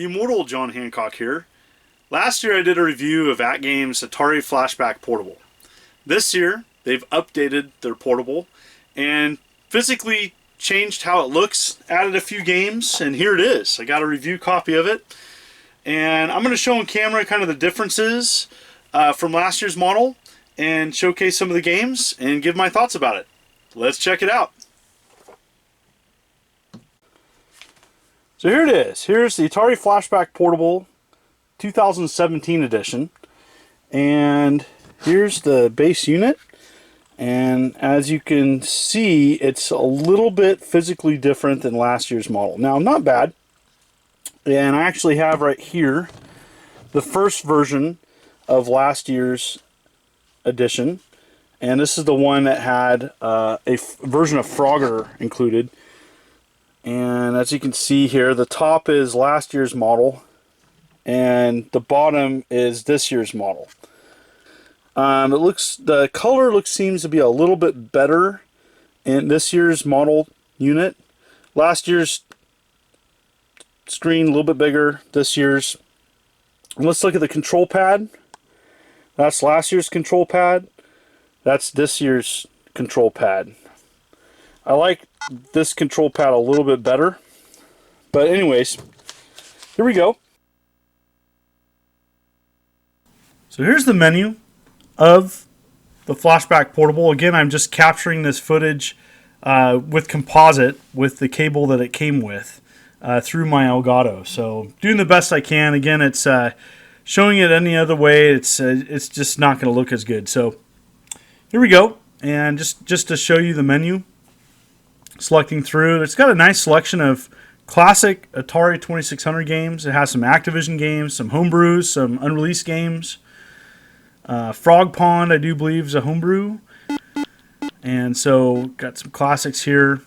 The immortal John Hancock here. Last year I did a review of Atgames Atari Flashback Portable. This year they've updated their portable and physically changed how it looks, added a few games, and here it is. I got a review copy of it, and I'm going to show on camera kind of the differences from last year's model and showcase some of the games and give my thoughts about it. Let's check it out. So here it is. Here's the Atari Flashback Portable 2017 edition, and here's the base unit. And as you can see, it's a little bit physically different than last year's model. Now, not bad. And I actually have right here the first version of last year's edition, and this is the one that had a version of Frogger included. And as you can see here, the top is last year's model and the bottom is this year's model. The color seems to be a little bit better in this year's model unit. Last year's screen a little bit bigger, this year's. And let's look at the control pad. That's last year's control pad. That's this year's control pad. I like this control pad a little bit better. But anyways, here we go. So here's the menu of the Flashback Portable. Again, I'm just capturing this footage with composite with the cable that it came with through my Elgato. So doing the best I can. Again, it's showing it any other way, it's just not going to look as good. So here we go, and just to show you the menu. Selecting through, it's got a nice selection of classic Atari 2600 games. It has some Activision games, some Homebrews, some unreleased games. Frog Pond, I do believe, is a Homebrew. And so, got some classics here.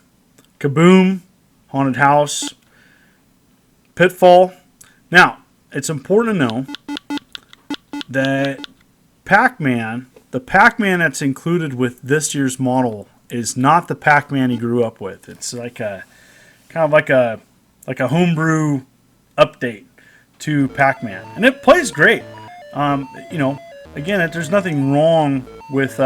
Kaboom, Haunted House, Pitfall. Now, it's important to know that Pac-Man, the Pac-Man that's included with this year's model, is not the Pac-Man he grew up with. It's like a kind of like a homebrew update to Pac-Man, and it plays great. You know, again, there's nothing wrong with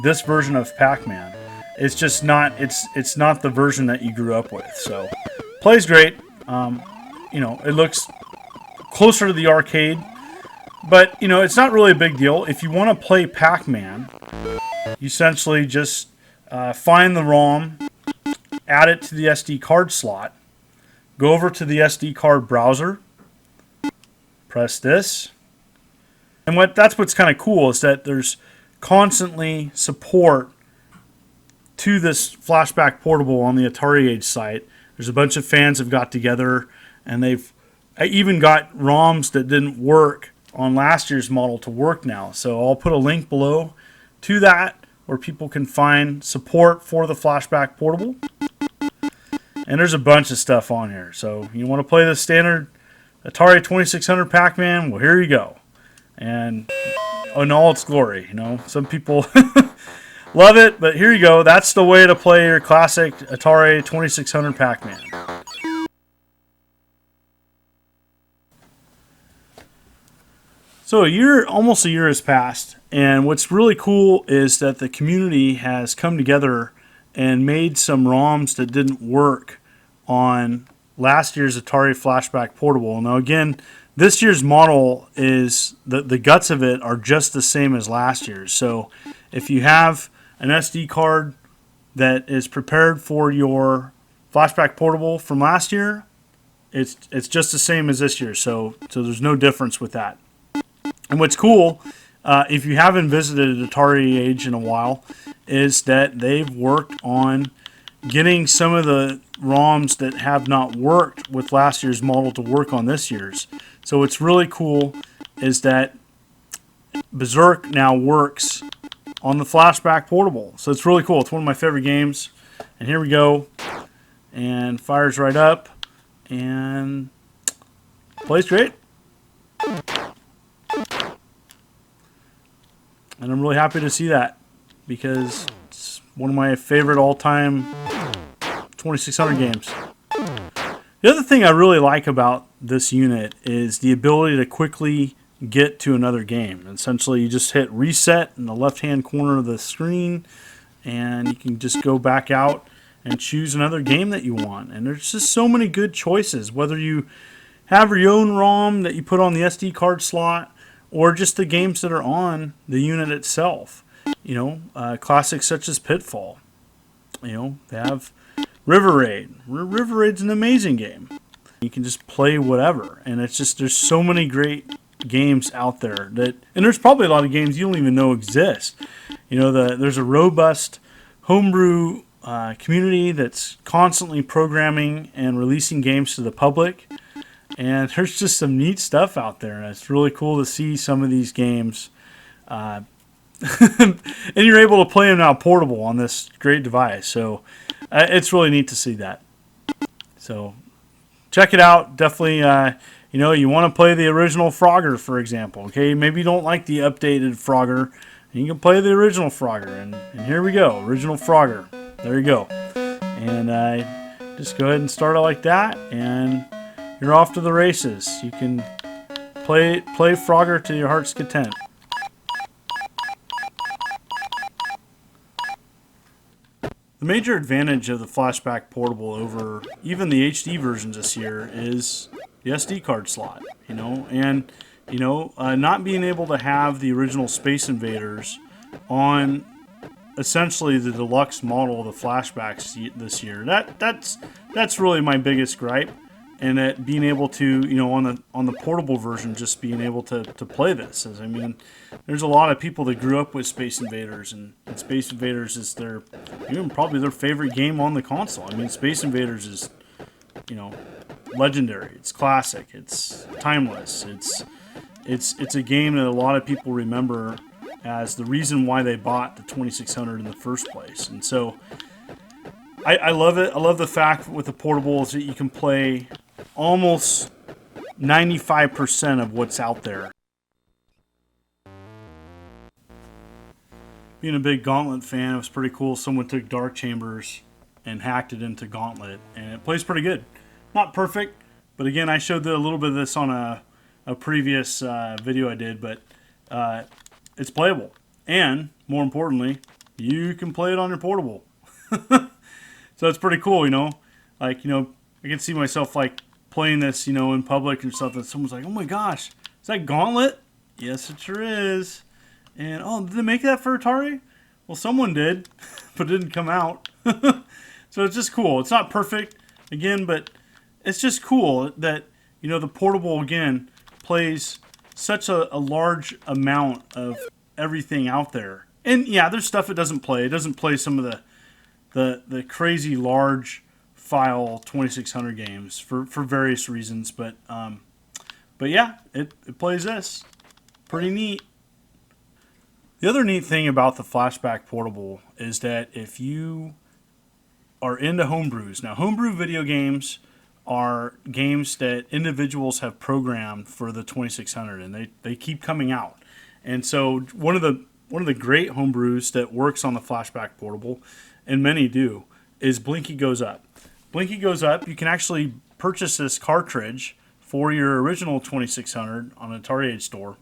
this version of Pac-Man. It's just not it's not the version that you grew up with. So plays great. You know, it looks closer to the arcade, but you know, it's not really a big deal. If you want to play Pac-Man, you essentially just find the ROM, add it to the SD card slot, go over to the SD card browser, press this, and that's what's kind of cool is that there's constantly support to this Flashback Portable on the Atari Age site. There's a bunch of fans have got together, and they've even got ROMs that didn't work on last year's model to work now. So I'll put a link below to that, where people can find support for the Flashback Portable. And there's a bunch of stuff on here. So you want to play the standard Atari 2600 Pac-Man? Well, here you go. And in all its glory, you know, some people love it, but here you go. That's the way to play your classic Atari 2600 Pac-Man. So almost a year has passed, and what's really cool is that the community has come together and made some ROMs that didn't work on last year's Atari Flashback Portable. Now again, this year's model is, the guts of it are just the same as last year's. So if you have an SD card that is prepared for your Flashback Portable from last year, it's just the same as this year. So there's no difference with that. And what's cool, if you haven't visited Atari Age in a while, is that they've worked on getting some of the ROMs that have not worked with last year's model to work on this year's. So what's really cool is that Berserk now works on the Flashback Portable. So it's really cool. It's one of my favorite games. And here we go. And fires right up. And plays great. And I'm really happy to see that, because it's one of my favorite all-time 2600 games. The other thing I really like about this unit is the ability to quickly get to another game. Essentially, you just hit reset in the left-hand corner of the screen, and you can just go back out and choose another game that you want. And there's just so many good choices, whether you have your own ROM that you put on the SD card slot or just the games that are on the unit itself. Classics such as Pitfall. They have River Raid. River Raid's an amazing game. You can just play whatever, and it's just there's so many great games out there and there's probably a lot of games you don't even know exist. There's a robust homebrew community that's constantly programming and releasing games to the public, and there's just some neat stuff out there, and it's really cool to see some of these games. And you're able to play them now portable on this great device, so it's really neat to see that. So check it out. Definitely, you want to play the original Frogger, for example. Okay, maybe you don't like the updated Frogger. You can play the original Frogger, and here we go, original Frogger. There you go. And just go ahead and start it like that, and you're off to the races. You can play Frogger to your heart's content. The major advantage of the Flashback Portable over even the HD versions this year is the SD card slot, and not being able to have the original Space Invaders on essentially the deluxe model of the Flashbacks this year. That's really my biggest gripe, and that being able to on the portable version, just being able to play this. There's a lot of people that grew up with Space Invaders, and Space Invaders is probably their favorite game on the console. Space Invaders is legendary. It's classic. It's timeless. It's a game that a lot of people remember as the reason why they bought the 2600 in the first place. And so I love it. I love the fact with the portables that you can play almost 95% of what's out there. Being a big Gauntlet fan, it was pretty cool. Someone took Dark Chambers and hacked it into Gauntlet, and it plays pretty good. Not perfect, but again, I showed a little bit of this on a previous video I did, but it's playable. And, more importantly, you can play it on your portable. So it's pretty cool, I can see myself playing this, in public or something. Someone's like, oh my gosh, is that Gauntlet? Yes, it sure is. And, did they make that for Atari? Well, someone did, but it didn't come out. So it's just cool. It's not perfect, again, but it's just cool that, the portable, again, plays such a large amount of everything out there. And, yeah, there's stuff it doesn't play. It doesn't play some of the crazy large file 2600 games for various reasons. But yeah, it plays this. Pretty neat. The other neat thing about the Flashback Portable is that if you are into homebrews, now homebrew video games are games that individuals have programmed for the 2600, and they keep coming out. And so one of the great homebrews that works on the Flashback Portable, and many do, is Blinky Goes Up. Blinky Goes Up, you can actually purchase this cartridge for your original 2600 on an Atari Age store.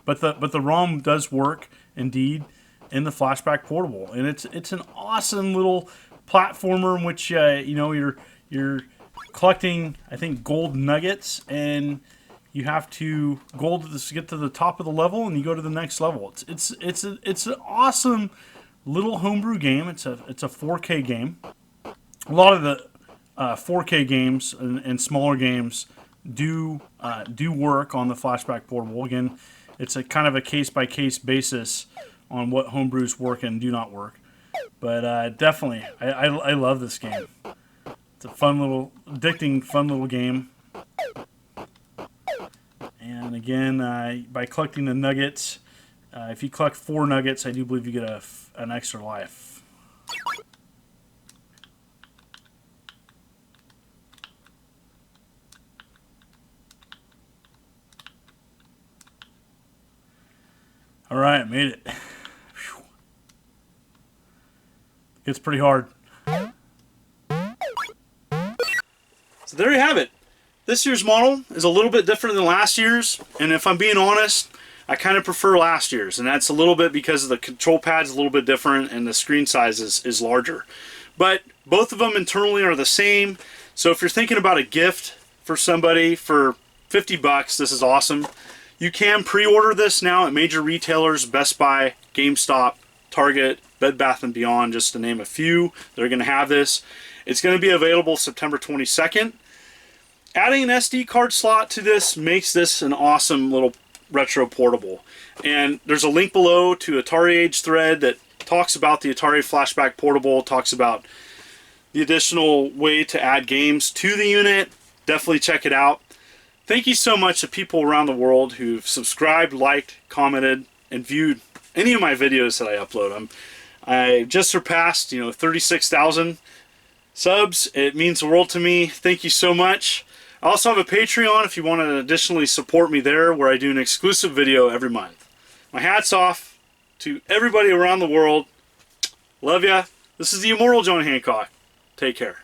But the ROM does work indeed in the Flashback Portable, and it's an awesome little platformer in which you're collecting, I think, gold nuggets, and you have to gold to get to the top of the level, and you go to the next level. It's an awesome little homebrew game. It's a 4K game. A lot of the 4K games and smaller games do work on the Flashback Portable. Again, it's a kind of a case-by-case basis on what homebrews work and do not work. But definitely, I love this game. It's a addicting, fun little game. And again, by collecting the nuggets, if you collect 4 nuggets, I do believe you get an extra life. All right, made it. Whew. It's pretty hard. So there you have it. This year's model is a little bit different than last year's, and if I'm being honest, I kind of prefer last year's, and that's a little bit because the control pad's a little bit different and the screen size is larger. But both of them internally are the same, so if you're thinking about a gift for somebody for 50 bucks, this is awesome. You can pre-order this now at major retailers, Best Buy, GameStop, Target, Bed Bath & Beyond, just to name a few. They're going to have this. It's going to be available September 22nd. Adding an SD card slot to this makes this an awesome little retro portable. And there's a link below to Atari Age thread that talks about the Atari Flashback Portable, talks about the additional way to add games to the unit. Definitely check it out. Thank you so much to people around the world who've subscribed, liked, commented, and viewed any of my videos that I upload. I just surpassed 36,000 subs. It means the world to me. Thank you so much. I also have a Patreon if you want to additionally support me there, where I do an exclusive video every month. My hat's off to everybody around the world. Love ya. This is the immortal John Hancock. Take care.